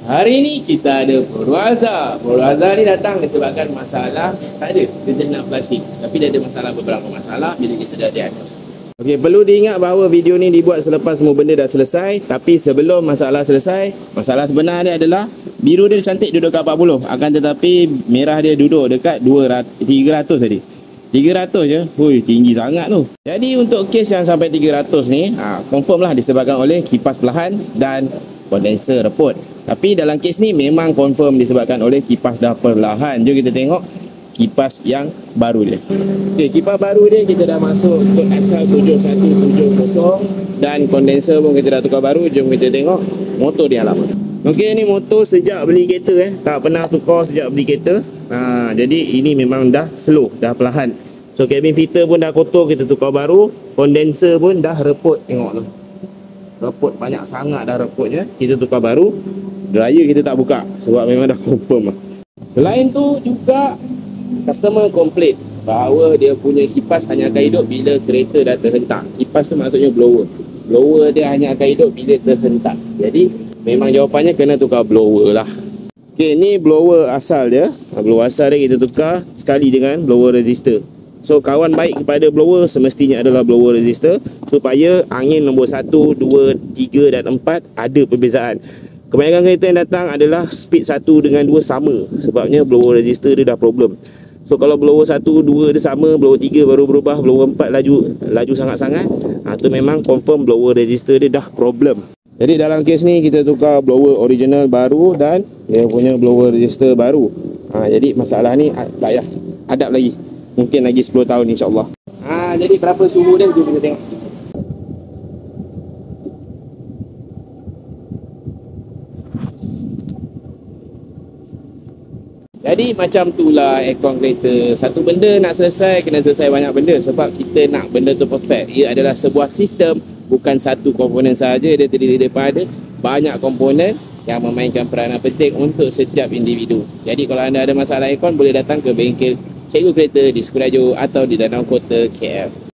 Hari ni kita ada Bro Azhar. Bro Azhar ni datang disebabkan masalah tak ada, dia just nak flashing. Tapi dia ada masalah, beberapa masalah bila kita dah diagnose. Okey, perlu diingat bahawa video ni dibuat selepas semua benda dah selesai. Tapi sebelum masalah selesai, masalah sebenar dia adalah biru dia cantik duduk kat 40. Akan tetapi merah dia duduk dekat 300 tadi. 300 je. Hui, tinggi sangat tu. Jadi untuk kes yang sampai 300 ni, confirm lah disebabkan oleh kipas perlahan dan kondenser reput. Tapi dalam kes ni memang confirm disebabkan oleh kipas dah perlahan. Jom kita tengok kipas yang baru dia. Okay, kipas baru dia kita dah masuk untuk asal 7170 dan kondenser pun kita dah tukar baru. Jom kita tengok motor dia lama. Okey, ni motor sejak beli kereta tak pernah tukar sejak beli kereta. Jadi ini memang dah slow, dah perlahan. So cabin filter pun dah kotor, kita tukar baru. Kondenser pun dah reput, tengok tu. Reput banyak sangat dah reputnya, kita tukar baru. Dryer kita tak buka sebab memang dah confirm lah. Selain tu juga customer komplain bahawa dia punya kipas hanya akan hidup bila kereta dah terhentak. Kipas tu maksudnya blower. Blower dia hanya akan hidup bila terhentak. Jadi memang jawapannya kena tukar blower lah. Okey, ni blower asal dia. Blower asal dia kita tukar sekali dengan blower resistor. So kawan baik kepada blower semestinya adalah blower resistor supaya angin nombor 1, 2, 3 dan 4 ada perbezaan. Kebanyakan kereta yang datang adalah speed 1 dengan 2 sama. Sebabnya blower resistor dia dah problem. So kalau blower 1, 2 dia sama, blower 3 baru berubah, blower 4 laju sangat-sangat, tu memang confirm blower resistor dia dah problem. Jadi dalam kes ni kita tukar blower original baru dan dia punya blower resistor baru. Jadi masalah ni tak payah hadap lagi. Mungkin lagi 10 tahun insya-Allah. Jadi berapa suhu dia jom kita tengok. Jadi macam itulah aircon kereta. Satu benda nak selesai, kena selesai banyak benda. Sebab kita nak benda tu perfect. Ia adalah sebuah sistem, bukan satu komponen sahaja. Dia terdiri daripada banyak komponen yang memainkan peranan penting untuk setiap individu. Jadi kalau anda ada masalah aircon, boleh datang ke bengkel Cikgu Kereta di Sukurajo atau di Danau Kota KL.